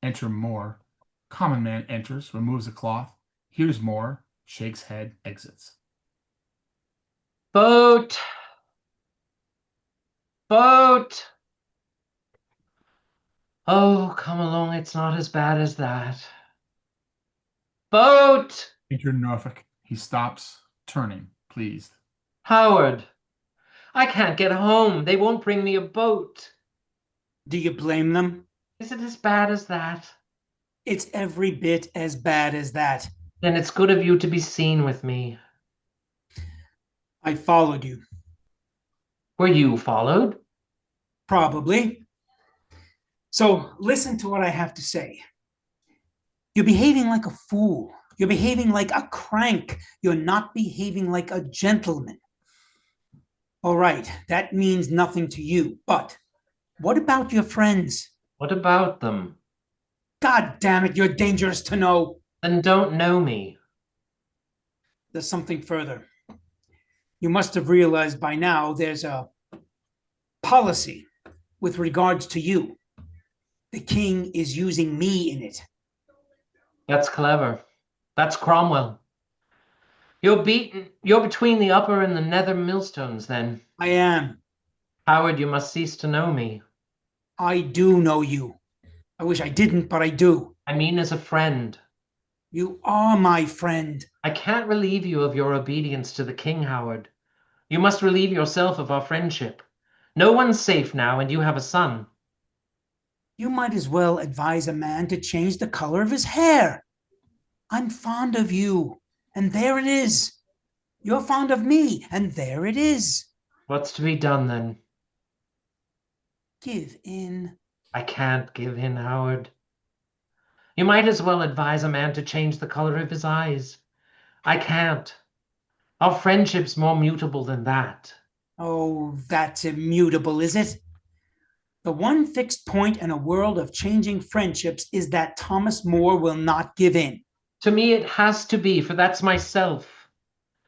Enter Moore. Common man enters, removes a cloth, hears Moore, shakes head, exits. Boat! Boat! Oh, come along, it's not as bad as that. Boat! Enter Norfolk. He stops, turning, pleased. Howard, I can't get home. They won't bring me a boat. Do you blame them? Is it as bad as that? It's every bit as bad as that. Then it's good of you to be seen with me. I followed you. Were you followed? Probably. So listen to what I have to say. You're behaving like a fool. You're behaving like a crank. You're not behaving like a gentleman. All right, that means nothing to you. But what about your friends? What about them? God damn it, you're dangerous to know. Then don't know me. There's something further. You must have realized by now there's a policy with regards to you. The king is using me in it. That's clever. That's Cromwell. You're beaten. You're between the upper and the nether millstones, then. I am. Howard, you must cease to know me. I do know you. I wish I didn't, but I do. I mean as a friend. You are my friend. I can't relieve you of your obedience to the king, Howard. You must relieve yourself of our friendship. No one's safe now, and you have a son. You might as well advise a man to change the color of his hair. I'm fond of you, and there it is. You're fond of me, and there it is. What's to be done, then? Give in. I can't give in, Howard. You might as well advise a man to change the color of his eyes. I can't. Our friendship's more mutable than that. Oh, that's immutable, is it? The one fixed point in a world of changing friendships is that Thomas More will not give in. To me, it has to be, for that's myself.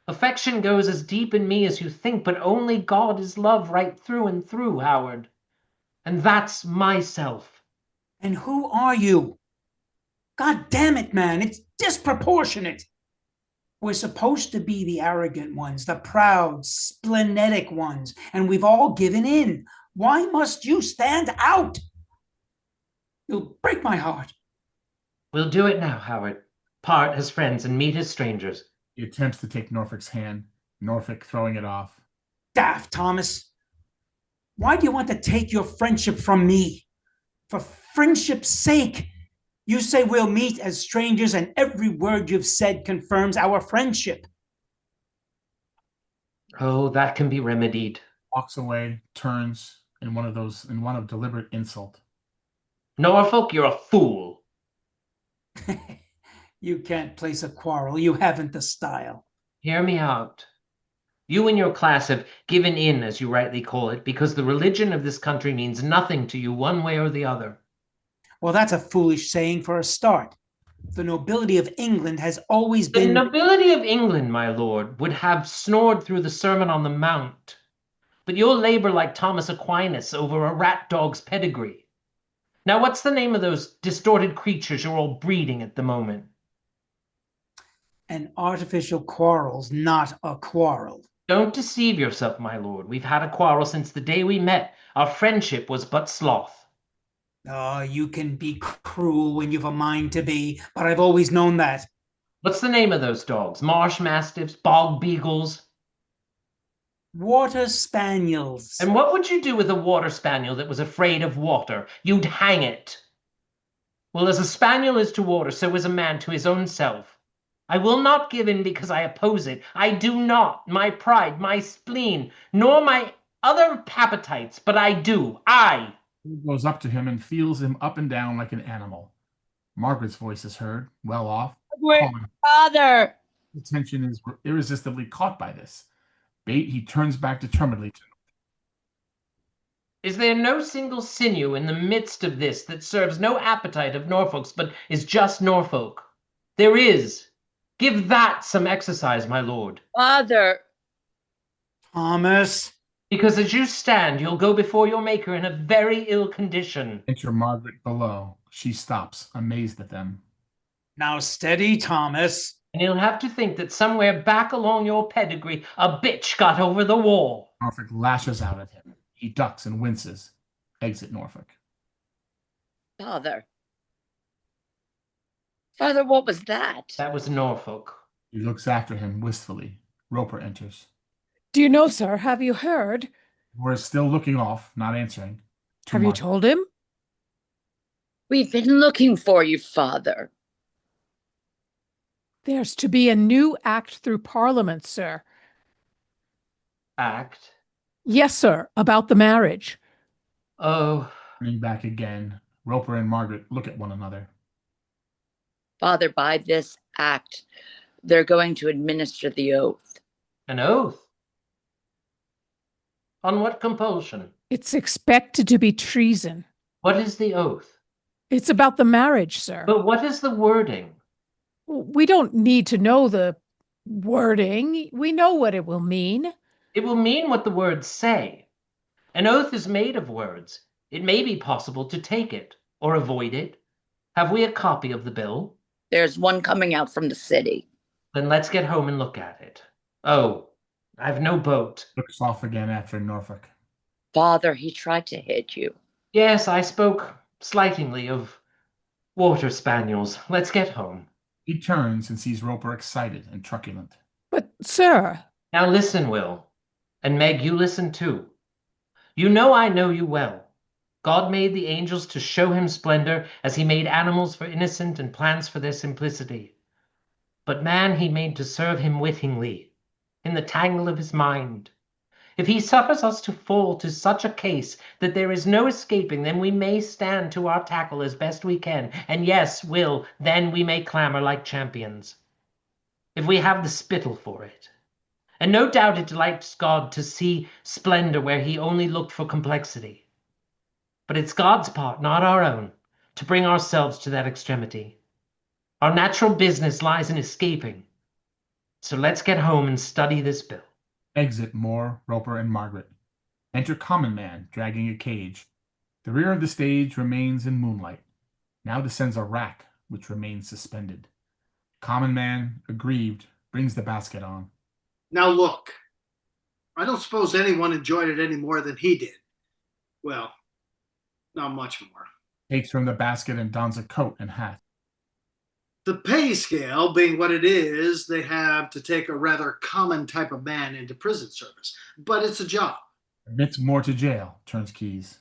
Affection goes as deep in me as you think, but only God is love right through and through, Howard. And that's myself. And who are you? God damn it, man, it's disproportionate. We're supposed to be the arrogant ones, the proud, splenetic ones, and we've all given in. Why must you stand out? You'll break my heart. We'll do it now, Howard. Part as friends and meet as strangers. He attempts to take Norfolk's hand, Norfolk throwing it off. Daft, Thomas. Why do you want to take your friendship from me? For friendship's sake, you say we'll meet as strangers, and every word you've said confirms our friendship. Oh, that can be remedied. Walks away, turns in one of deliberate insult. Norfolk, you're a fool. You can't place a quarrel. You haven't the style. Hear me out. You and your class have given in, as you rightly call it, because the religion of this country means nothing to you one way or the other. Well, that's a foolish saying for a start. The nobility of England has always The been... nobility of England, my lord, would have snored through the Sermon on the Mount. But you'll labor like Thomas Aquinas over a rat dog's pedigree. Now, what's the name of those distorted creatures you're all breeding at the moment? An artificial quarrel's not a quarrel. Don't deceive yourself, my lord. We've had a quarrel since the day we met. Our friendship was but sloth. Oh, you can be cruel when you've a mind to be, but I've always known that. What's the name of those dogs? Marsh mastiffs, bog beagles? Water spaniels. And what would you do with a water spaniel that was afraid of water? You'd hang it. Well, as a spaniel is to water, so is a man to his own self. I will not give in because I oppose it. I do not. My pride, my spleen, nor my other appetites, but I do. He goes up to him and feels him up and down like an animal. Margaret's voice is heard, well off. calling. Father! Attention is irresistibly caught by this. He turns back determinedly to Is there no single sinew in the midst of this that serves no appetite of Norfolk's, but is just Norfolk? There is. Give that some exercise, my lord. Father! Thomas. Because as you stand, you'll go before your maker in a very ill condition. enter Margaret below. She stops, amazed at them. Now steady, Thomas. And you'll have to think that somewhere back along your pedigree, a bitch got over the wall. Norfolk lashes out at him. He ducks and winces. Exit Norfolk. Father. Father, what was that? That was Norfolk. He looks after him wistfully. Roper enters. Do you know, sir? Have you heard? Moore is still looking off, not answering. Have you told him? We've been looking for you, Father. There's to be a new act through Parliament, sir. Act? Yes, sir, about the marriage. Oh, Turning back again, Roper and Margaret look at one another. Father, by this act, they're going to administer the oath. an oath? On what compulsion? It's expected to be treason. What is the oath? It's about the marriage, sir. But what is the wording? We don't need to know the wording. We know what it will mean. It will mean what the words say. An oath is made of words. It may be possible to take it or avoid it. Have we a copy of the bill? There's one coming out from the city. Then let's get home and look at it. Oh, I've no boat. Looks off again after Norfolk. Father, he tried to hit you. Yes, I spoke slightingly of water spaniels. Let's get home. He turns and sees Roper excited and truculent. But, sir, Now listen, Will. And Meg, you listen too. You know I know you well. God made the angels to show him splendor, as he made animals for innocent and plants for their simplicity. But man he made to serve him wittingly, in the tangle of his mind. If he suffers us to fall to such a case that there is no escaping, then we may stand to our tackle as best we can. And yes, Will, then we may clamor like champions, if we have the spittle for it. And no doubt it delights God to see splendor where he only looked for complexity. But it's God's part, not our own, to bring ourselves to that extremity. Our natural business lies in escaping. So let's get home and study this bill. Exit Moore, Roper, and Margaret. Enter Common Man, dragging a cage. The rear of the stage remains in moonlight. Now descends a rack, which remains suspended. Common Man, aggrieved, brings the basket on. Now look, I don't suppose anyone enjoyed it any more than he did. Well, not much more. Takes from the basket and dons a coat and hat. The pay scale being what it is, they have to take a rather common type of man into prison service. But it's a job. Admits Moore to jail, turns keys.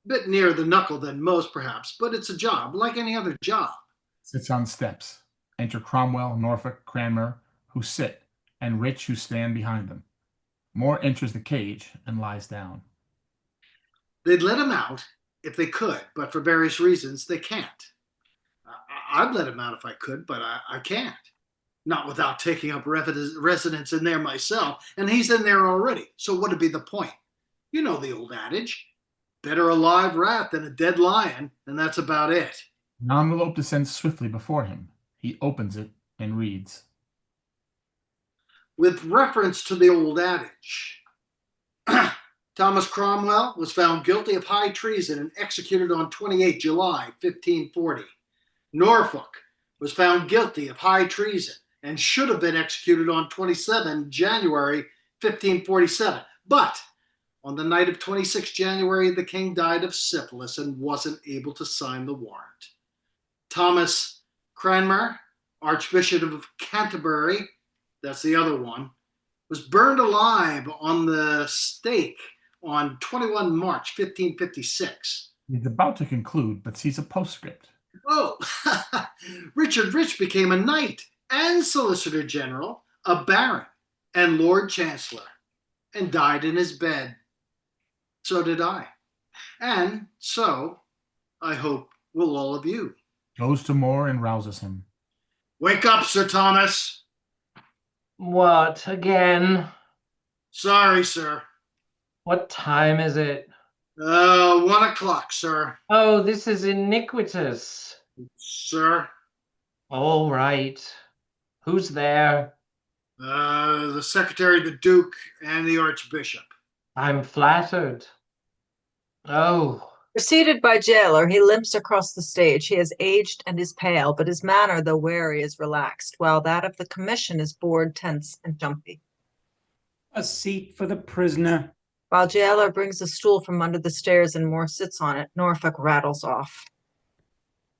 Bit nearer the knuckle than most, perhaps, but it's a job, like any other job. Sits on steps. Enter Cromwell, Norfolk, Cranmer, who sit, and Rich, who stand behind them. Moore enters the cage and lies down. They'd let him out if they could, but for various reasons, they can't. I'd let him out if I could, but I can't. Not without taking up residence in there myself, and he's in there already. So what'd be the point? You know the old adage. Better a live rat than a dead lion, and that's about it. An envelope descends swiftly before him. He opens it and reads. With reference to the old adage, Thomas Cromwell was found guilty of high treason and executed on 28 July 1540. Norfolk was found guilty of high treason and should have been executed on 27 January 1547. But on the night of 26 January, the king died of syphilis and wasn't able to sign the warrant. Thomas Cranmer, Archbishop of Canterbury, that's the other one, was burned alive on the stake on 21 March 1556. He's about to conclude, but sees a postscript. Oh, Richard Rich became a knight and Solicitor General, a baron, and Lord Chancellor, and died in his bed. So did I. And so, I hope, will all of you. Goes to Moore and rouses him. Wake up, Sir Thomas. What, again? Sorry, sir. What time is it? 1 o'clock, sir. Oh, this is iniquitous. Sir. All right. Who's there? The secretary, the duke, and the archbishop. I'm flattered. Oh, Preceded by jailer, he limps across the stage. He has aged and is pale, but his manner, though wary, is relaxed, while that of the commission is bored, tense, and jumpy. A seat for the prisoner. While jailer brings a stool from under the stairs and Moore sits on it, Norfolk rattles off.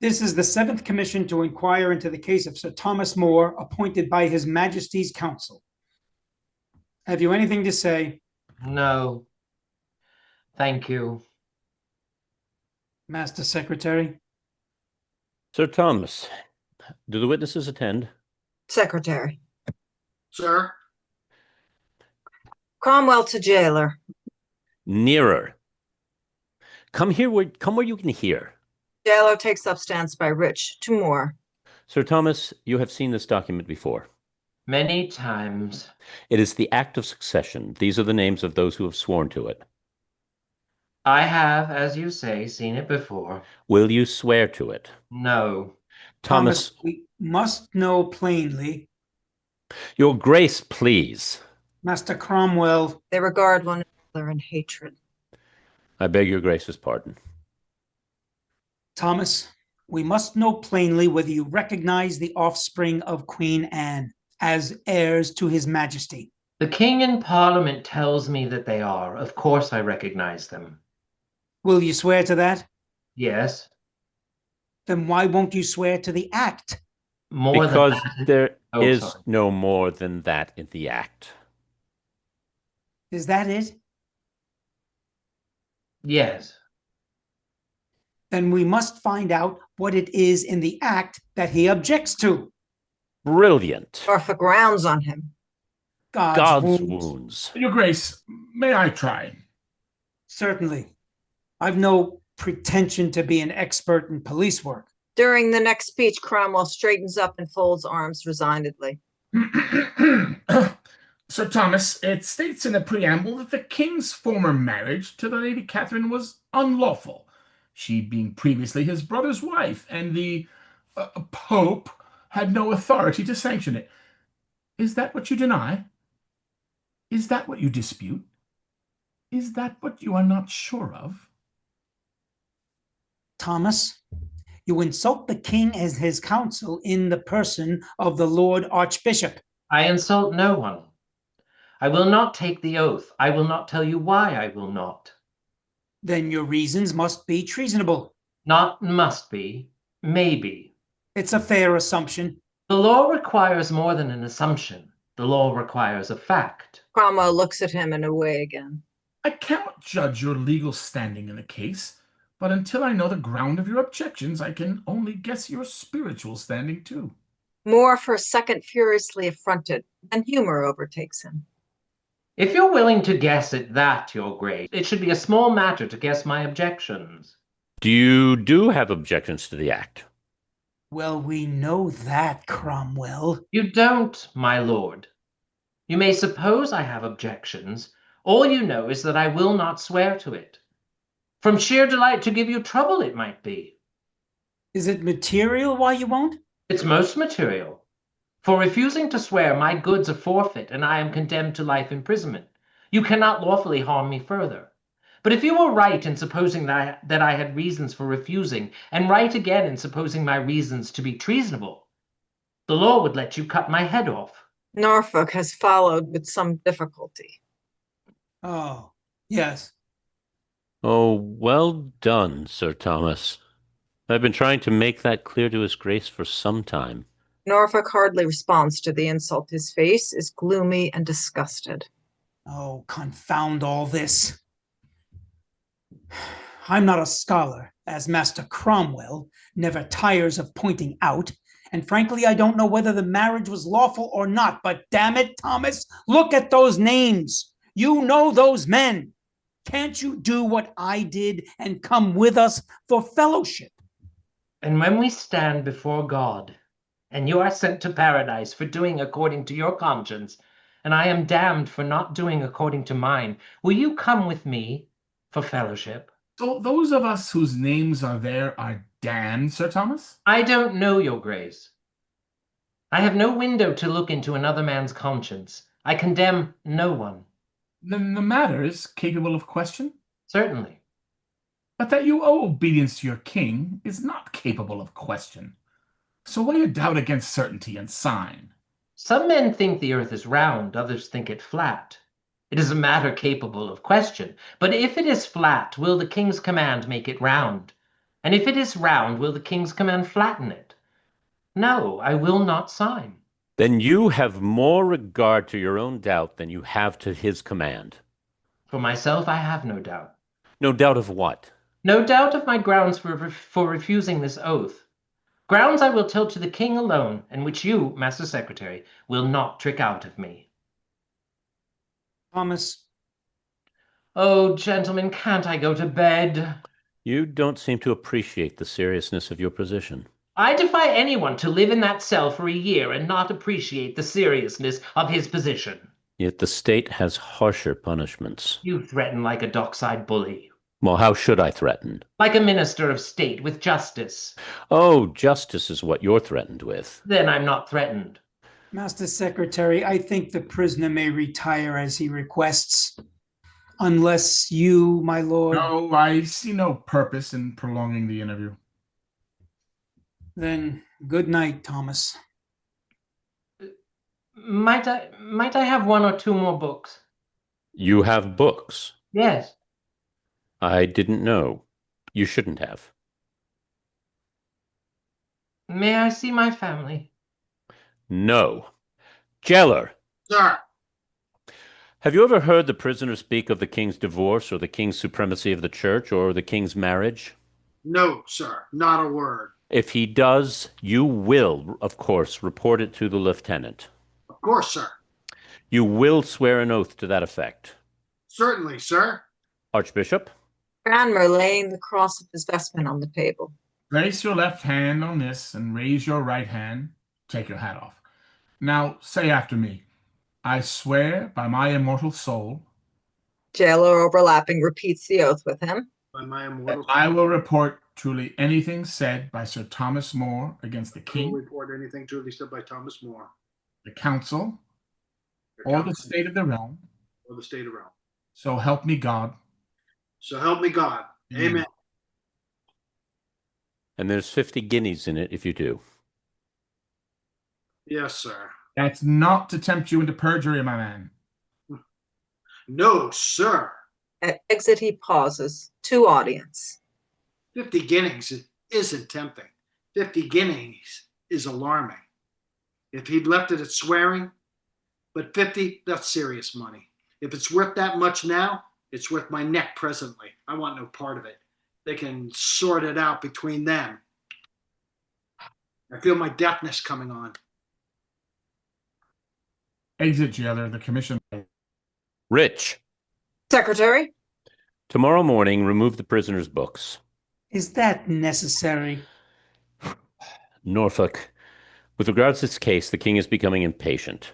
This is the 7th commission to inquire into the case of Sir Thomas More, appointed by His Majesty's Council. Have you anything to say? No. Thank you. Master Secretary? Sir Thomas, do the witnesses attend? Secretary. Sir? Cromwell to jailer. Nearer. Come where you can hear. Jailer takes up stance by Rich. To Moore. Sir Thomas, you have seen this document before. Many times. It is the Act of Succession. These are the names of those who have sworn to it. I have, as you say, seen it before. Will you swear to it? No. Thomas, we must know plainly. Your Grace, please. Master Cromwell. They regard one another in hatred. I beg your Grace's pardon. Thomas, we must know plainly whether you recognize the offspring of Queen Anne as heirs to His Majesty. The King in Parliament tells me that they are. Of course I recognize them. Will you swear to that? Yes. Then why won't you swear to the act? More because than that. there Oh, is sorry. no more than that in the Act. Is that it? Yes. Then we must find out what it is in the act that he objects to. Brilliant. Norfolk rounds on him. God's wounds. Your Grace, may I try? Certainly. I've no pretension to be an expert in police work. During the next speech, Cromwell straightens up and folds arms resignedly. Sir Thomas, it states in the preamble that the king's former marriage to the Lady Catherine was unlawful, she being previously his brother's wife, and the Pope had no authority to sanction it. Is that what you deny? Is that what you dispute? Is that what you are not sure of? Thomas, you insult the king as his counsel in the person of the Lord Archbishop. I insult no one. I will not take the oath. I will not tell you why I will not. Then your reasons must be treasonable. Not must be, maybe. It's a fair assumption. The law requires more than an assumption. The law requires a fact. Cromwell looks at him and away again. I cannot judge your legal standing in the case, but until I know the ground of your objections, I can only guess your spiritual standing too. Moore for a second furiously affronted, then humor overtakes him. If you're willing to guess at that, Your Grace, it should be a small matter to guess my objections. Do have objections to the Act? Well, we know that, Cromwell. You don't, my lord. You may suppose I have objections. All you know is that I will not swear to it. From sheer delight to give you trouble, it might be. Is it material why you won't? It's most material. For refusing to swear, my goods are forfeit, and I am condemned to life imprisonment. You cannot lawfully harm me further. But if you were right in supposing that I had reasons for refusing, and right again in supposing my reasons to be treasonable, the law would let you cut my head off. Norfolk has followed with some difficulty. Oh, yes. Oh, well done, Sir Thomas. I've been trying to make that clear to His Grace for some time. Norfolk hardly responds to the insult. His face is gloomy and disgusted. Oh, confound all this. I'm not a scholar, as Master Cromwell never tires of pointing out, and frankly, I don't know whether the marriage was lawful or not, but damn it, Thomas, look at those names. You know those men. Can't you do what I did and come with us for fellowship? And when we stand before God, and you are sent to paradise for doing according to your conscience, and I am damned for not doing according to mine, will you come with me for fellowship? So those of us whose names are there are damned, Sir Thomas? I don't know, Your Grace. I have no window to look into another man's conscience. I condemn no one. Then the matter is capable of question? Certainly. but that you owe obedience to your king is not capable of question. So lay a doubt against certainty and sign. Some men think the earth is round, others think it flat. It is a matter capable of question. But if it is flat, will the king's command make it round? And if it is round, will the king's command flatten it? No, I will not sign. Then you have more regard to your own doubt than you have to his command. For myself, I have no doubt. No doubt of what? No doubt of my grounds for refusing this oath. Grounds I will tell to the king alone, and which you, Master Secretary, will not trick out of me. Thomas, Oh, gentlemen, can't I go to bed? You don't seem to appreciate the seriousness of your position. I defy anyone to live in that cell for a year and not appreciate the seriousness of his position. Yet the state has harsher punishments. You threaten like a dockside bully. Well, how should I threaten? Like a minister of state with justice. Oh, justice is what you're threatened with. Then I'm not threatened. Master Secretary, I think the prisoner may retire as he requests. Unless you, my lord. No, I see no purpose in prolonging the interview. Then good night, Thomas. Might I have one or two more books? You have books. Yes. I didn't know. You shouldn't have. May I see my family? No. Jailer, Sir, have you ever heard the prisoner speak of the king's divorce or the king's supremacy of the church or the king's marriage? no, sir, not a word. If he does, you will, of course, report it to the lieutenant. Of course, sir. You will swear an oath to that effect. Certainly, sir. Archbishop? Cranmer laying the cross of his vestment on the table. Place your left hand on this and raise your right hand. Take your hat off. Now say after me. I swear by my immortal soul Jailer overlapping repeats the oath with him. By my that immortal I will report truly anything said by Sir Thomas More against the I will king, report anything truly said by Thomas More, the council, the or the council, state of the realm. or the state of realm. So help me God. So help me God. Amen. And there's 50 guineas in it if you do. Yes, sir. That's not to tempt you into perjury, my man. No, sir. At exit, he pauses. To audience. 50 guineas isn't tempting. 50 guineas is alarming. If he'd left it at swearing, but 50, that's serious money. If it's worth that much now, it's worth my neck presently. I want no part of it. They can sort it out between them. I feel my deafness coming on. Exit, jailer. The commission. Rich, Secretary. tomorrow morning, remove the prisoner's books. Is that necessary? Norfolk, with regards to this case, the king is becoming impatient.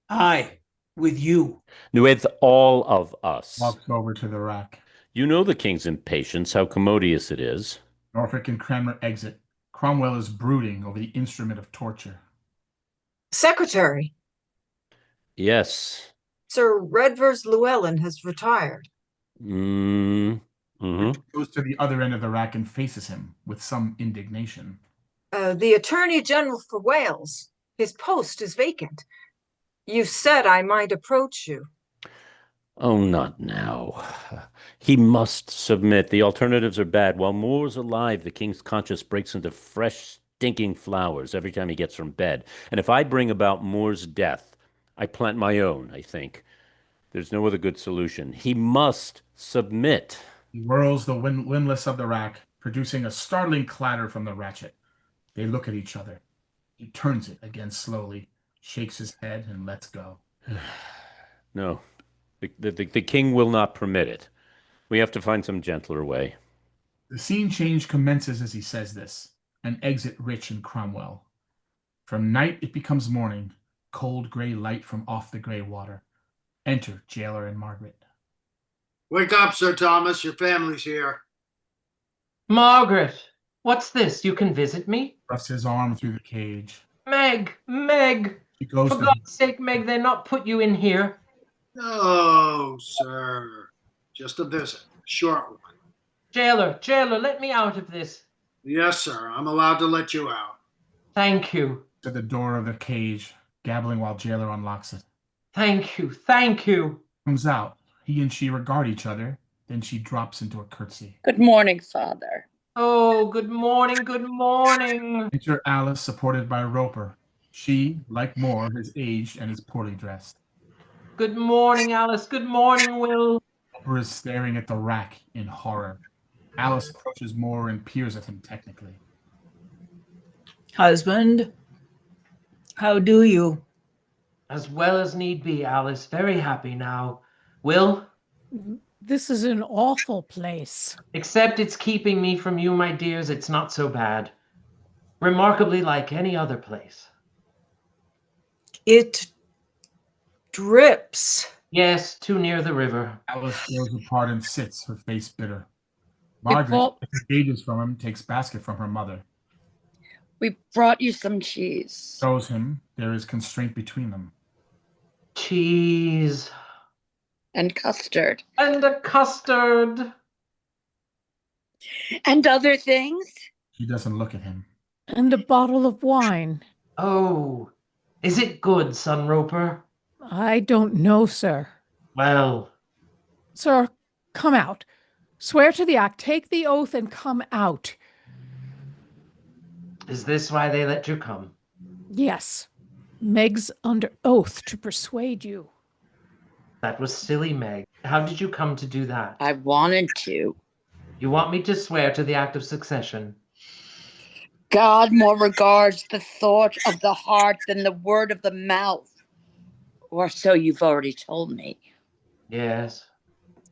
Aye, with you. With all of us. Walks over to the rack. You know the king's impatience, how commodious it is. Norfolk and Cranmer exit. Cromwell is brooding over the instrument of torture. Secretary. Yes. Sir Redvers Llewellyn has retired. Mm-hmm. Goes to the other end of the rack and faces him with some indignation. The Attorney General for Wales. His post is vacant. You said I might approach you. Oh, not now. He must submit. The alternatives are bad. While Moore's alive, the king's conscience breaks into fresh, stinking flowers every time he gets from bed. And if I bring about Moore's death, I plant my own, I think. There's no other good solution. He must submit. He whirls the windlass of the rack, producing a startling clatter from the ratchet. They look at each other. He turns it again slowly, shakes his head, and lets go. No, the king will not permit it. We have to find some gentler way. The scene change commences as he says this, and exit Rich and Cromwell. From night it becomes morning, cold gray light from off the gray water. Enter jailer and Margaret. Wake up, Sir Thomas. Your family's here. Margaret, what's this? You can visit me? Thrusts his arm through the cage. Meg, Meg, She goes for to God's sake, Meg, they're not put you in here. No, sir. Just a visit. A short one. Jailer, let me out of this. Yes, sir. I'm allowed to let you out. Thank you. To the door of the cage, gabbling while jailer unlocks it. Thank you. Thank you. Comes out. He and she regard each other. Then she drops into a curtsy. Good morning, Father. Oh, good morning, good morning. Enter Alice, supported by Roper. She, like Moore, is aged and is poorly dressed. Good morning, Alice. Good morning, Will. Roper is staring at the rack in horror. Alice approaches Moore and peers at him technically. Husband, how do you? As well as need be, Alice. Very happy now. Will? This is an awful place. Except it's keeping me from you, my dears, it's not so bad. Remarkably like any other place. It drips. Yes, too near the river. Alice goes apart and sits, her face bitter. It Margaret, fall- engages from him, takes basket from her mother. We brought you some cheese. Shows him there is constraint between them. Cheese. And custard. And a custard. And other things. She doesn't look at him. And a bottle of wine. Oh, is it good, son Roper? I don't know, sir. Well, Sir, come out. Swear to the act, take the oath, and come out. is this why they let you come? Yes. Meg's under oath to persuade you. That was silly, Meg. How did you come to do that? I wanted to. You want me to swear to the act of succession? God more regards the thought of the heart than the word of the mouth. Or so you've already told me. Yes.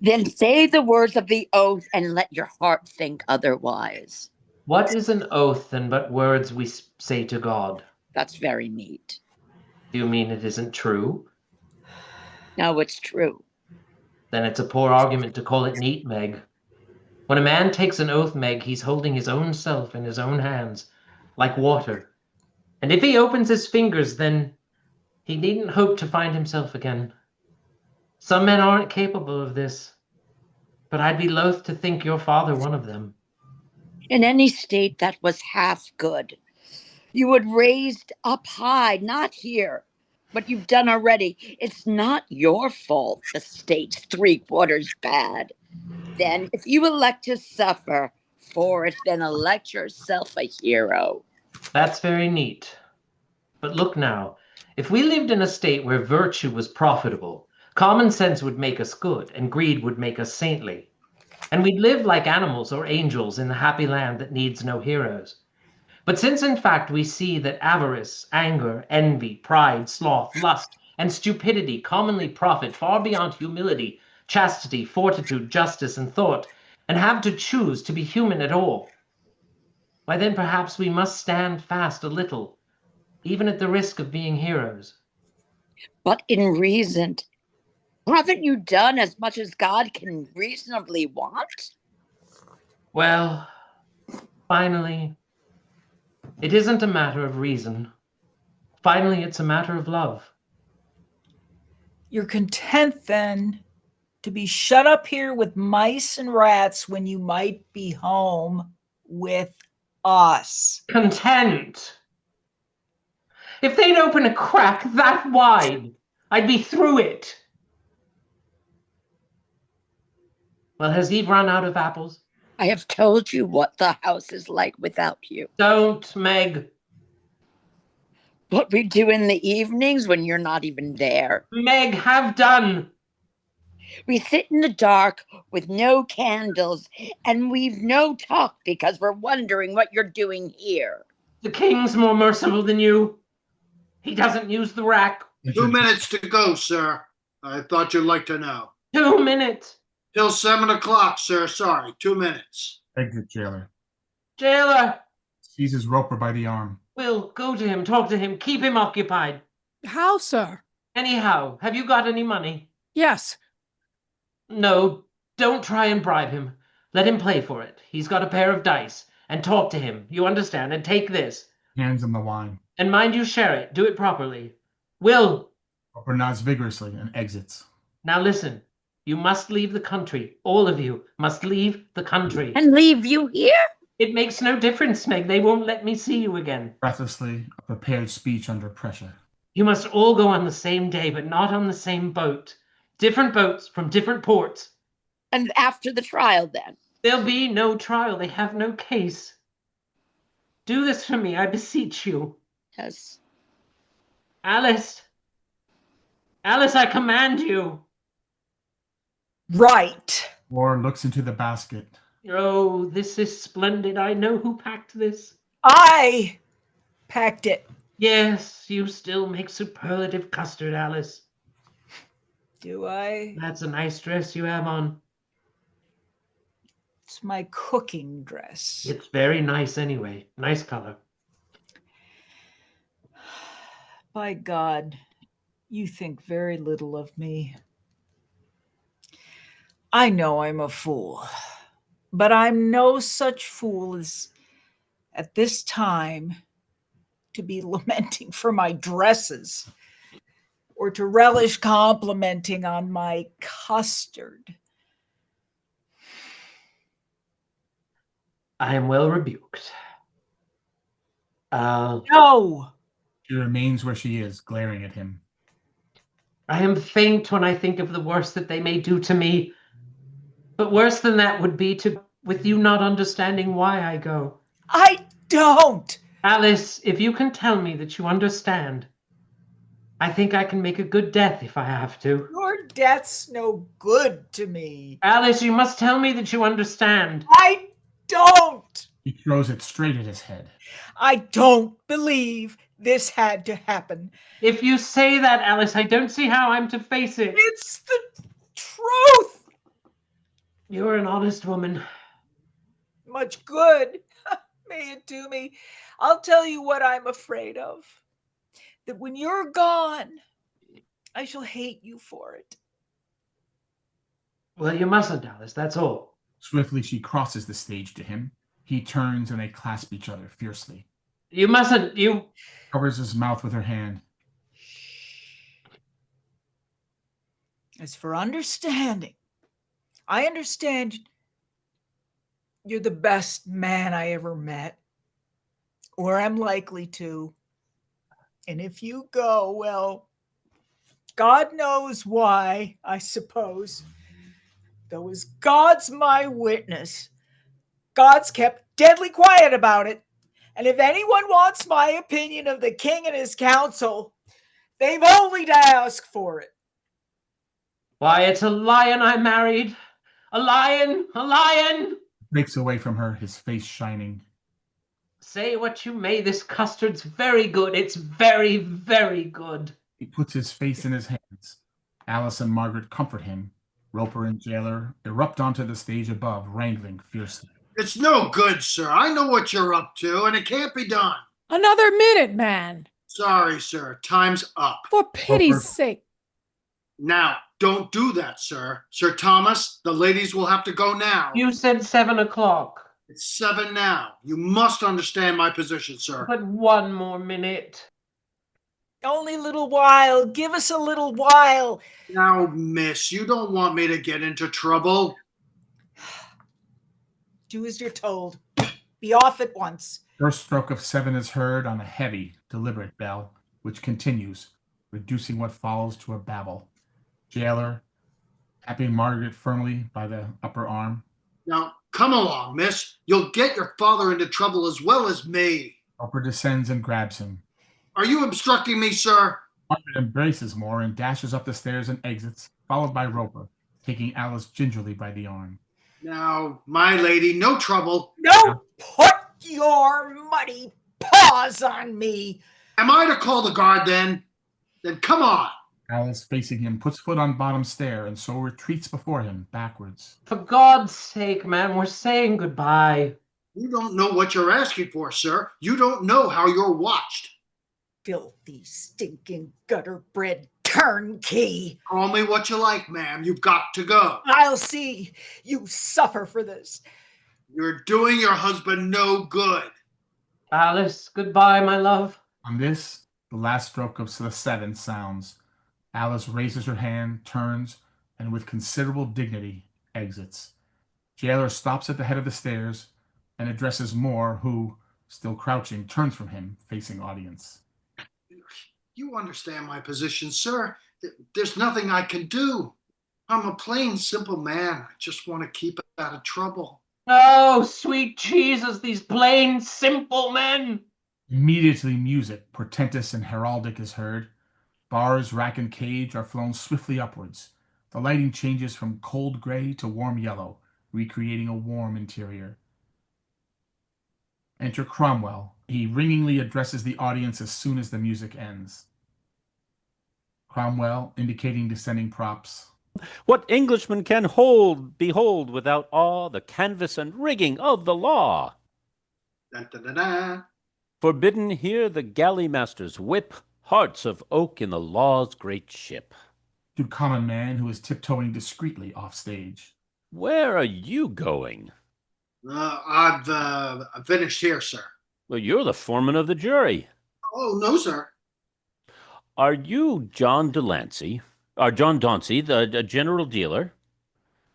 Then say the words of the oath and let your heart think otherwise. What is an oath than but words we say to God? That's very neat. Do you mean it isn't true? No, it's true. Then it's a poor argument to call it neat, Meg. When a man takes an oath, Meg, he's holding his own self in his own hands, like water. And if he opens his fingers, then he needn't hope to find himself again. Some men aren't capable of this, but I'd be loath to think your father one of them. In any state that was half good, you would raised up high, not here. What you've done already, it's not your fault the state's 3/4 bad. Then, if you elect to suffer for it, then elect yourself a hero. That's very neat. But look now, if we lived in a state where virtue was profitable, common sense would make us good, and greed would make us saintly. And we'd live like animals or angels in the happy land that needs no heroes. But since in fact we see that avarice, anger, envy, pride, sloth, lust, and stupidity commonly profit far beyond humility, chastity, fortitude, justice, and thought, and have to choose to be human at all, why then perhaps we must stand fast a little, even at the risk of being heroes. But in reason, haven't you done as much as God can reasonably want? Well, finally, it isn't a matter of reason. Finally, it's a matter of love. You're content then to be shut up here with mice and rats when you might be home with us. Content. If they'd open a crack that wide, I'd be through it. Well, has Eve run out of apples? I have told you what the house is like without you. Don't, Meg. What we do in the evenings when you're not even there. Meg, have done. We sit in the dark with no candles and we've no talk because we're wondering what you're doing here. The king's more merciful than you. He doesn't use the rack. 2 minutes to go, sir. I thought you'd like to know. 2 minutes. Till 7 o'clock, sir. Sorry, 2 minutes. Exit jailer. Jailer. Seizes Roper by the arm. Will, go to him, talk to him, keep him occupied. How, sir? Anyhow, have you got any money? Yes. No, don't try and bribe him. Let him play for it. He's got a pair of dice. And talk to him, you understand, and take this. Hands him the wine. And mind you share it. Do it properly. Will. Roper nods vigorously and exits. Now listen. You must leave the country. All of you must leave the country. And leave you here? It makes no difference, Meg. They won't let me see you again. Breathlessly, a prepared speech under pressure. You must all go on the same day, but not on the same boat. Different boats from different ports. And after the trial, then? There'll be no trial. They have no case. Do this for me, I beseech you. Yes. Alice. Alice, I command you. Right. War looks into the basket. Oh, this is splendid. I know who packed this. I packed it. Yes, you still make superlative custard, Alice. Do I? That's a nice dress you have on. It's my cooking dress. It's very nice anyway. Nice color. By God, you think very little of me. I know I'm a fool, but I'm no such fool as at this time to be lamenting for my dresses or to relish complimenting on my custard. I am well rebuked. No. She remains where she is, glaring at him. I am faint when I think of the worst that they may do to me. But worse than that would be with you not understanding why I go. I don't. Alice, if you can tell me that you understand, I think I can make a good death if I have to. Your death's no good to me. Alice, you must tell me that you understand. I don't. He throws it straight at his head. I don't believe this had to happen. If you say that, Alice, I don't see how I'm to face it. It's the truth. You're an honest woman. Much good may it do me. I'll tell you what I'm afraid of. That when you're gone, I shall hate you for it. Well, you mustn't, Alice, that's all. Swiftly, she crosses the stage to him. He turns and they clasp each other fiercely. You mustn't, you... Covers his mouth with her hand. As for understanding, I understand you're the best man I ever met, or I'm likely to. And if you go, well, God knows why, I suppose. Though as God's my witness, God's kept deadly quiet about it. And if anyone wants my opinion of the king and his council, they've only to ask for it. Why, it's a lion I married. A lion! A lion! Breaks away from her, his face shining. Say what you may, this custard's very good. It's very, very good. He puts his face in his hands. Alice and Margaret comfort him. Roper and Jailer erupt onto the stage above, wrangling fiercely. It's no good, sir. I know what you're up to, and it can't be done. Another minute, man. Sorry, sir. Time's up. For pity's Roper. sake. Now, don't do that, sir. Sir Thomas, the ladies will have to go now. You said 7 o'clock. It's 7 now. You must understand my position, sir. But one more minute. Only a little while. Give us a little while. Now, miss, you don't want me to get into trouble. Do as you're told. Be off at once. First stroke of 7 is heard on a heavy, deliberate bell, which continues, reducing what follows to a babble. Jailer, tapping Margaret firmly by the upper arm. Now, come along, miss. You'll get your father into trouble as well as me. Roper descends and grabs him. Are you obstructing me, sir? Margaret embraces Moore and dashes up the stairs and exits, followed by Roper, taking Alice gingerly by the arm. Now, my lady, no trouble. No, put your muddy paws on me. Am I to call the guard then? Then come on. Alice, facing him, puts foot on bottom stair and so retreats before him, backwards. For God's sake, man, we're saying goodbye. You don't know what you're asking for, sir. You don't know how you're watched. Filthy, stinking, gutter-bred turnkey. Call me what you like, ma'am. You've got to go. I'll see you suffer for this. You're doing your husband no good. Alice, goodbye, my love. On this, the last stroke of the 7 sounds. Alice raises her hand, turns, and with considerable dignity exits. Jailer stops at the head of the stairs and addresses Moore, who, still crouching, turns from him, facing audience. You understand my position, sir. There's nothing I can do. I'm a plain, simple man. I just want to keep out of trouble. Oh, sweet Jesus, these plain, simple men! Immediately music, portentous and heraldic, is heard. Bars, rack, and cage are flown swiftly upwards. The lighting changes from cold gray to warm yellow, recreating a warm interior. Enter Cromwell. He ringingly addresses the audience as soon as the music ends. Cromwell, indicating descending props. What Englishman can behold without awe the canvas and rigging of the law? Dun, dun, dun, dun. Forbidden here the galley masters whip, hearts of oak in the law's great ship. To common man who is tiptoeing discreetly off stage. Where are you going? I've finished here, sir. Well, you're the foreman of the jury. Oh, no, sir. Are you John Delancey? John Dauncey, the general dealer?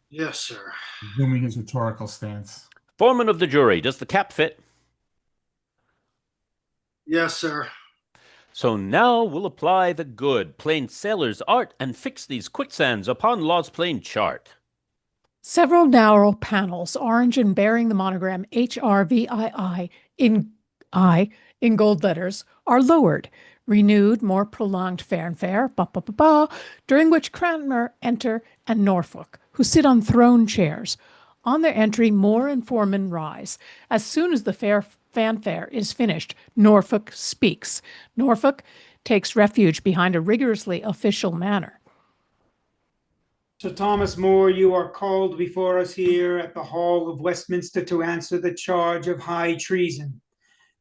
Yes, sir. Resuming his rhetorical stance. Foreman of the jury, does the cap fit? Yes, sir. So now we'll apply the good, plain sailor's art and fix these quicksands upon law's plain chart. Several narrow panels, orange and bearing the monogram HRVII in gold letters, are lowered. Renewed, more prolonged fanfare, ba ba ba ba, during which Cranmer enter and Norfolk, who sit on throne chairs. On their entry, Moore and Foreman rise. As soon as the fanfare is finished, Norfolk speaks. Norfolk takes refuge behind a rigorously official manner. Sir Thomas More, you are called before us here at the Hall of Westminster to answer the charge of high treason.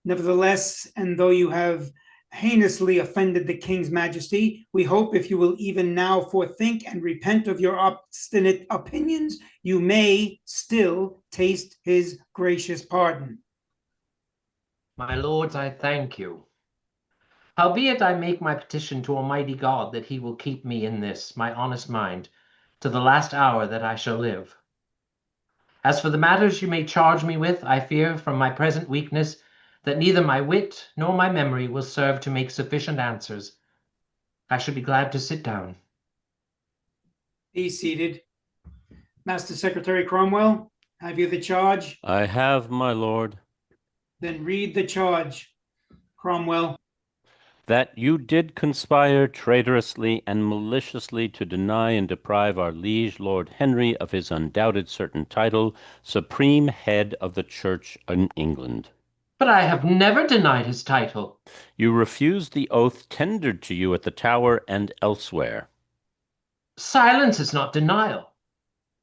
Nevertheless, and though you have heinously offended the King's Majesty, we hope if you will even now forethink and repent of your obstinate opinions, you may still taste his gracious pardon. My lords, I thank you. Howbeit I make my petition to Almighty God that he will keep me in this, my honest mind, to the last hour that I shall live. As for the matters you may charge me with, I fear from my present weakness that neither my wit nor my memory will serve to make sufficient answers. I should be glad to sit down. Be seated. Master Secretary Cromwell, have you the charge? I have, my lord. Then read the charge, Cromwell. That you did conspire traitorously and maliciously to deny and deprive our liege Lord Henry of his undoubted certain title, Supreme Head of the Church in England. But I have never denied his title. You refused the oath tendered to you at the Tower and elsewhere. Silence is not denial,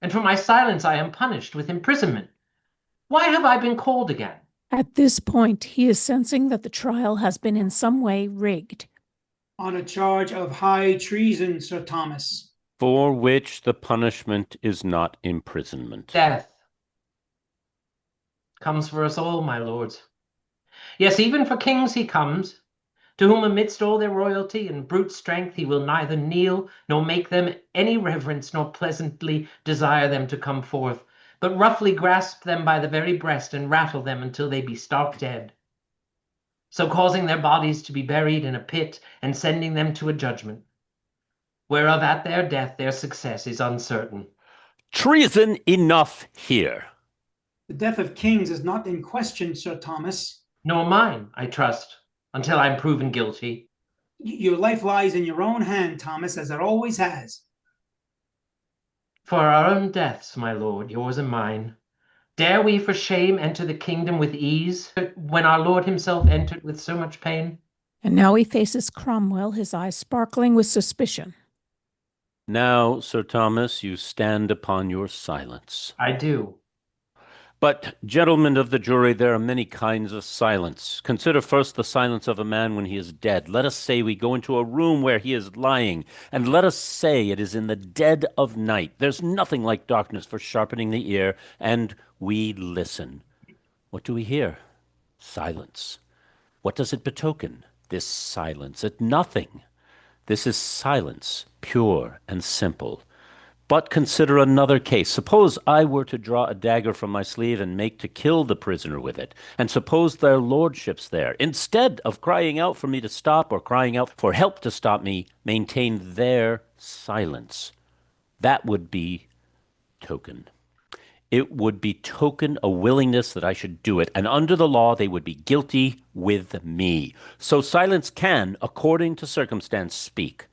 and for my silence I am punished with imprisonment. Why have I been called again? At this point, he is sensing that the trial has been in some way rigged. On a charge of high treason, Sir Thomas. For which the punishment is not imprisonment. Death comes for us all, my lords. Yes, even for kings he comes, to whom amidst all their royalty and brute strength he will neither kneel, nor make them any reverence, nor pleasantly desire them to come forth, but roughly grasp them by the very breast and rattle them until they be stark dead, so causing their bodies to be buried in a pit and sending them to a judgment, whereof at their death their success is uncertain. Treason enough here. The death of kings is not in question, Sir Thomas. Nor mine, I trust, until I'm proven guilty. Your life lies in your own hand, Thomas, as it always has. For our own deaths, my lord, yours and mine, dare we for shame enter the kingdom with ease, when our Lord himself entered with so much pain? And now he faces Cromwell, his eyes sparkling with suspicion. Now, Sir Thomas, you stand upon your silence. I do. But, gentlemen of the jury, there are many kinds of silence. Consider first the silence of a man when he is dead. Let us say we go into a room where he is lying, and let us say it is in the dead of night. There's nothing like darkness for sharpening the ear, and we listen. What do we hear? Silence. What does it betoken, this silence? Nothing. This is silence, pure and simple. But consider another case. Suppose I were to draw a dagger from my sleeve and make to kill the prisoner with it, and suppose their lordships there, instead of crying out for me to stop or crying out for help to stop me, maintain their silence. That would be token. It would be token a willingness that I should do it, and under the law they would be guilty with me. So silence can, according to circumstance, speak.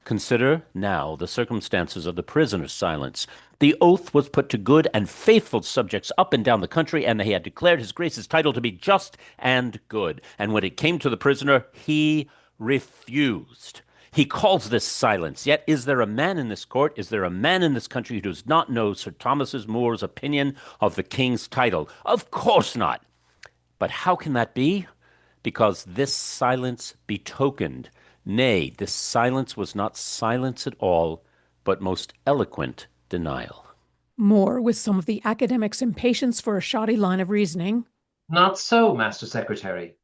Consider now the circumstances of the prisoner's silence. The oath was put to good and faithful subjects up and down the country, and they had declared his grace's title to be just and good. And when it came to the prisoner, he refused. He calls this silence. Yet is there a man in this court, is there a man in this country who does not know Sir Thomas More's opinion of the king's title? Of course not. But how can that be? Because this silence betokened. Nay, this silence was not silence at all, but most eloquent denial. More with some of the academic's impatience for a shoddy line of reasoning. Not so, Master Secretary.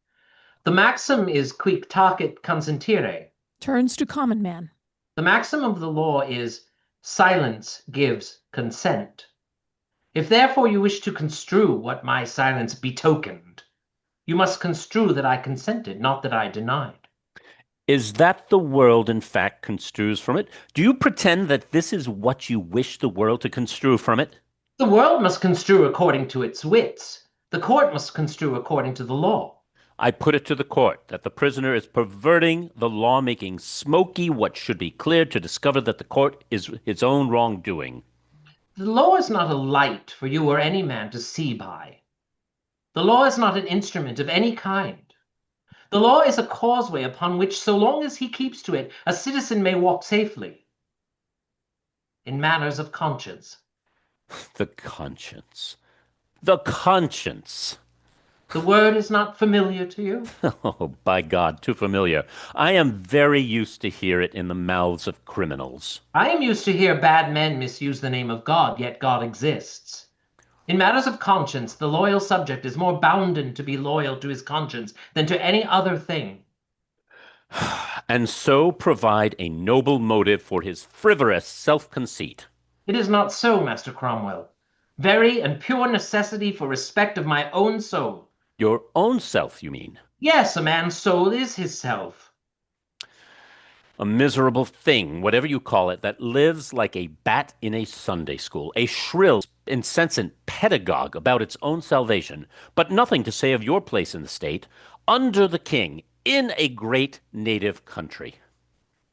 The maxim is quic tacit consentire. Turns to common man. The maxim of the law is silence gives consent. If therefore you wish to construe what my silence betokened, you must construe that I consented, not that I denied. Is that the world, in fact, construes from it? Do you pretend that this is what you wish the world to construe from it? The world must construe according to its wits. The court must construe according to the law. I put it to the court that the prisoner is perverting the law, making smoky what should be clear to discover that the court is its own wrongdoing. The law is not a light for you or any man to see by. The law is not an instrument of any kind. The law is a causeway upon which, so long as he keeps to it, a citizen may walk safely. In matters of conscience. The conscience. The conscience. The word is not familiar to you? Oh, by God, too familiar. I am very used to hear it in the mouths of criminals. I am used to hear bad men misuse the name of God, yet God exists. In matters of conscience, the loyal subject is more bounden to be loyal to his conscience than to any other thing. And so provide a noble motive for his frivolous self-conceit. It is not so, Master Cromwell. Very and pure necessity for respect of my own soul. Your own self, you mean? Yes, a man's soul is his self. A miserable thing, whatever you call it, that lives like a bat in a Sunday school, a shrill, insensate pedagogue about its own salvation, but nothing to say of your place in the state, under the king, in a great native country.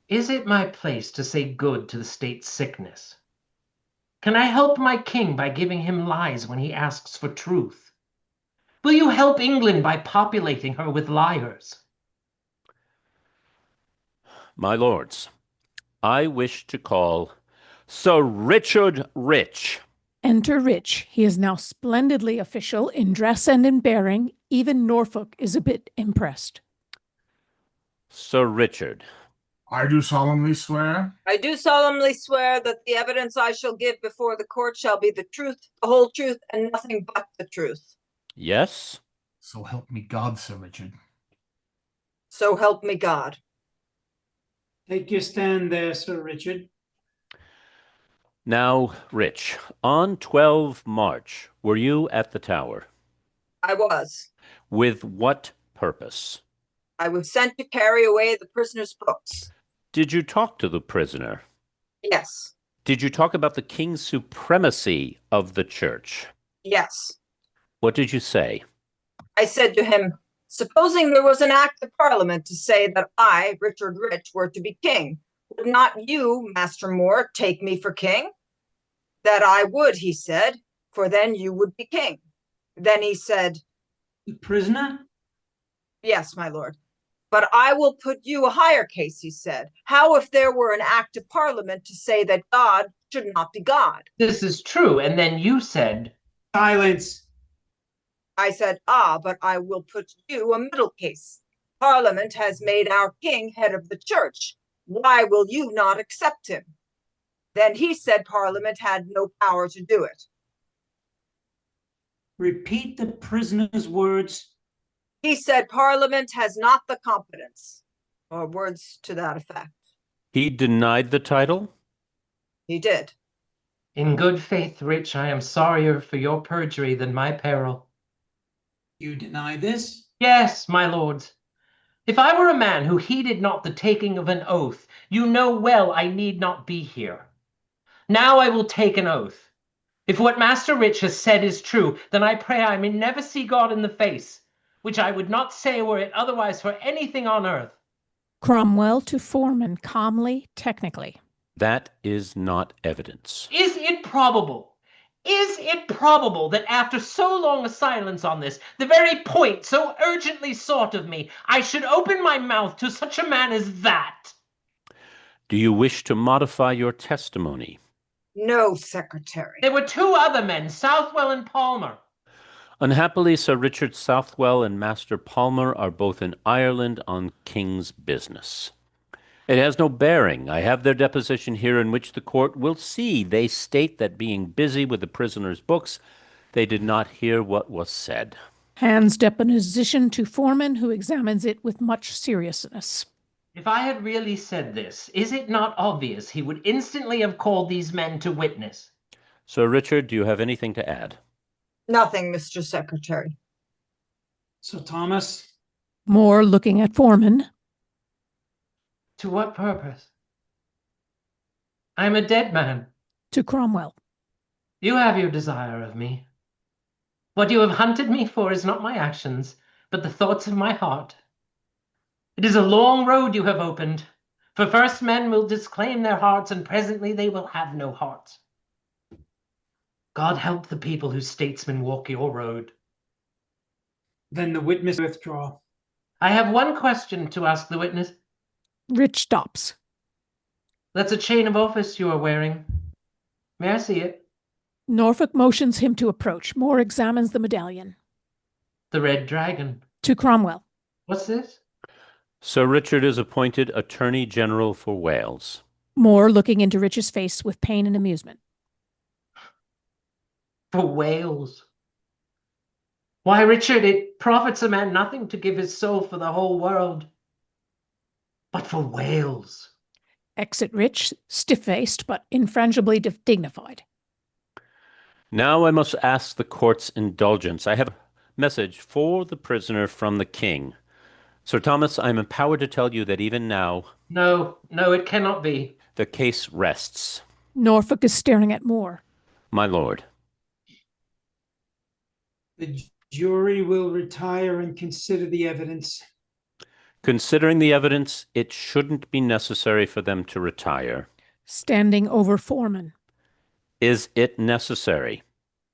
Is it my place to say good to the state's sickness? Can I help my king by giving him lies when he asks for truth? Will you help England by populating her with liars? My lords, I wish to call Sir Richard Rich. Enter Rich. He is now splendidly official in dress and in bearing. Even Norfolk is a bit impressed. Sir Richard. I do solemnly swear. I do solemnly swear that the evidence I shall give before the court shall be the truth, the whole truth, and nothing but the truth. Yes? So help me God, Sir Richard. So help me God. Take your stand there, Sir Richard. Now, Rich, on 12 March, were you at the Tower? I was. With what purpose? I was sent to carry away the prisoner's books. Did you talk to the prisoner? Yes. Did you talk about the king's supremacy of the church? Yes. What did you say? I said to him, supposing there was an act of parliament to say that I, Richard Rich, were to be king, would not you, Master More, take me for king? That I would, he said, for then you would be king. Then he said, The prisoner? yes, my lord. But I will put you a higher case, he said. How if there were an act of parliament to say that God should not be God? This is true. And then you said, Silence. I said, but I will put you a middle case. Parliament has made our king head of the church. Why will you not accept him? Then he said Parliament had no power to do it. Repeat the prisoner's words. He said Parliament has not the competence, or words to that effect. He denied the title? He did. In good faith, Rich, I am sorrier for your perjury than my peril. You deny this? Yes, my lords. If I were a man who heeded not the taking of an oath, you know well I need not be here. Now I will take an oath. If what Master Rich has said is true, then I pray I may never see God in the face, which I would not say were it otherwise for anything on earth. Cromwell to Foreman, calmly, technically. That is not evidence. Is it probable that after so long a silence on this, the very point so urgently sought of me, I should open my mouth to such a man as that? Do you wish to modify your testimony? No, Secretary. There were two other men, Southwell and Palmer. Unhappily, Sir Richard Southwell and Master Palmer are both in Ireland on king's business. It has no bearing. I have their deposition here in which the court will see. They state that being busy with the prisoner's books, they did not hear what was said. Hands deposition to Foreman, who examines it with much seriousness. If I had really said this, is it not obvious he would instantly have called these men to witness? Sir Richard, do you have anything to add? Nothing, Mr. Secretary. So, Thomas? More looking at Foreman. To what purpose? I am a dead man. To Cromwell. You have your desire of me. What you have hunted me for is not my actions, but the thoughts of my heart. It is a long road you have opened, for first men will disclaim their hearts, and presently they will have no hearts. God help the people whose statesmen walk your road. Then the witness withdraw. I have one question to ask the witness. Rich stops. That's a chain of office you are wearing. May I see it? Norfolk motions him to approach. Moore examines the medallion. The Red Dragon. To Cromwell. What's this? Sir Richard is appointed Attorney General for Wales. Moore looking into Rich's face with pain and amusement. For Wales. Why, Richard, it profits a man nothing to give his soul for the whole world. But for Wales. Exit Rich, stiff-faced but infrangibly dignified. Now I must ask the court's indulgence. I have a message for the prisoner from the king. Sir Thomas, I am empowered to tell you that even now... No, it cannot be. The case rests. Norfolk is staring at Moore. My lord. The jury will retire and consider the evidence. Considering the evidence, it shouldn't be necessary for them to retire. Standing over Foreman. Is it necessary?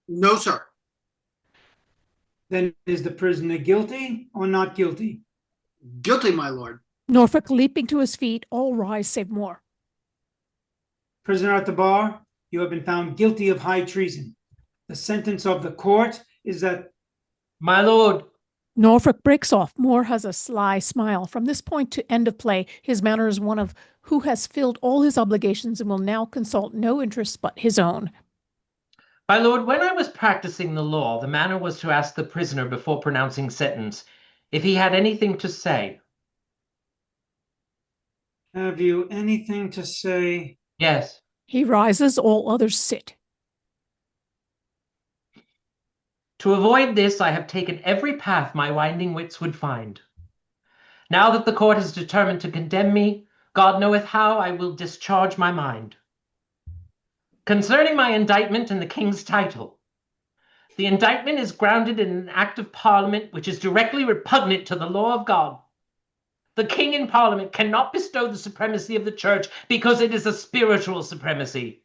No, sir. Then is the prisoner guilty or not guilty? Guilty, my lord. Norfolk leaping to his feet, all rise save Moore. Prisoner at the bar, you have been found guilty of high treason. The sentence of the court is that... My lord. Norfolk breaks off. Moore has a sly smile. From this point to end of play, his manner is one of who has filled all his obligations and will now consult no interests but his own. My lord, when I was practicing the law, the manner was to ask the prisoner before pronouncing sentence if he had anything to say. Have you anything to say? Yes. He rises, all others sit. To avoid this, I have taken every path my winding wits would find. Now that the court has determined to condemn me, God knoweth how I will discharge my mind. Concerning my indictment and the king's title, the indictment is grounded in an act of parliament which is directly repugnant to the law of God. The king in parliament cannot bestow the supremacy of the church because it is a spiritual supremacy.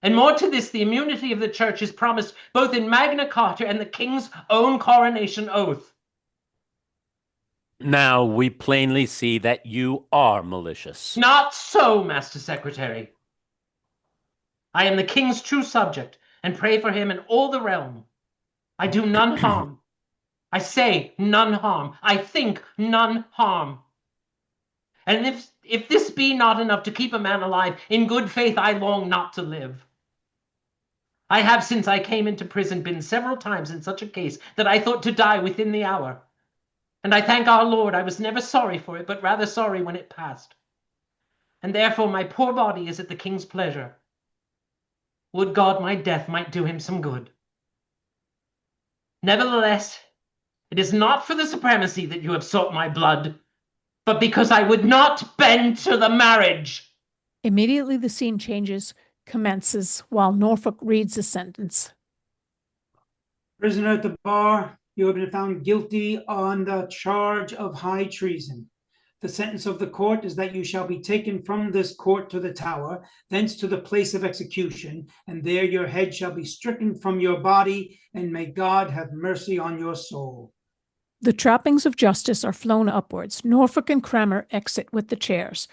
And more to this, the immunity of the church is promised both in Magna Carta and the king's own coronation oath. Now we plainly see that you are malicious. Not so, Master Secretary. I am the king's true subject and pray for him and all the realm. I do none harm. I say none harm. I think none harm. And if this be not enough to keep a man alive, in good faith I long not to live. I have, since I came into prison, been several times in such a case that I thought to die within the hour. And I thank our Lord I was never sorry for it, but rather sorry when it passed. And therefore my poor body is at the king's pleasure. Would God my death might do him some good. Nevertheless, it is not for the supremacy that you have sought my blood, but because I would not bend to the marriage. Immediately the scene changes, commences, while Norfolk reads the sentence. Prisoner at the bar, you have been found guilty on the charge of high treason. The sentence of the court is that you shall be taken from this court to the Tower, thence to the place of execution, and there your head shall be stricken from your body, and may God have mercy on your soul. The trappings of justice are flown upwards. Norfolk and Cranmer exit with the chairs.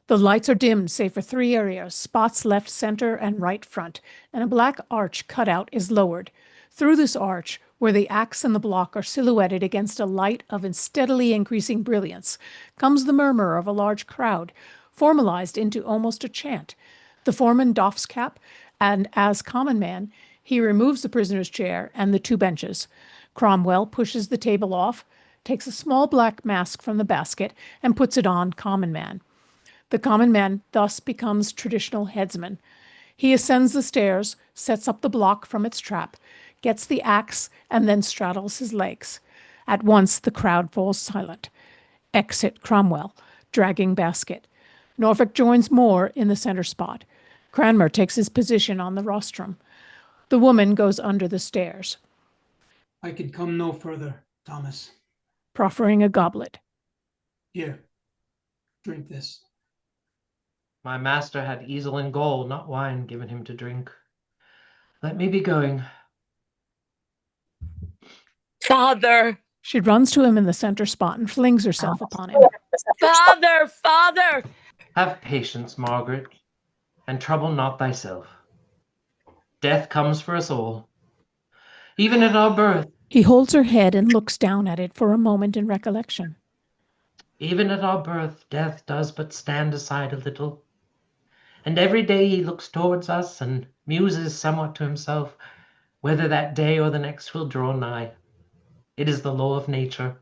The lights are dimmed save for 3 areas, spots left, center, and right front, and a black arch cutout is lowered. Through this arch, where the axe and the block are silhouetted against a light of steadily increasing brilliance, comes the murmur of a large crowd, formalized into almost a chant. The foreman doffs cap, and as common man, he removes the prisoner's chair and the 2 benches. Cromwell pushes the table off, takes a small black mask from the basket, and puts it on common man. The common man thus becomes traditional headsman. He ascends the stairs, sets up the block from its trap, gets the axe, and then straddles his legs. At once the crowd falls silent. Exit Cromwell, dragging basket. Norfolk joins Moore in the center spot. Cranmer takes his position on the rostrum. The woman goes under the stairs, I could come no further, Thomas. proffering a goblet. Here, drink this. My master had easel and gall, not wine, given him to drink. Let me be going. Father! She runs to him in the center spot and flings herself upon him. Father! Father! Have patience, Margaret, and trouble not thyself. Death comes for us all, even at our birth. He holds her head and looks down at it for a moment in recollection. Even at our birth, death does but stand aside a little. And every day he looks towards us and muses somewhat to himself, whether that day or the next will draw nigh. It is the law of nature,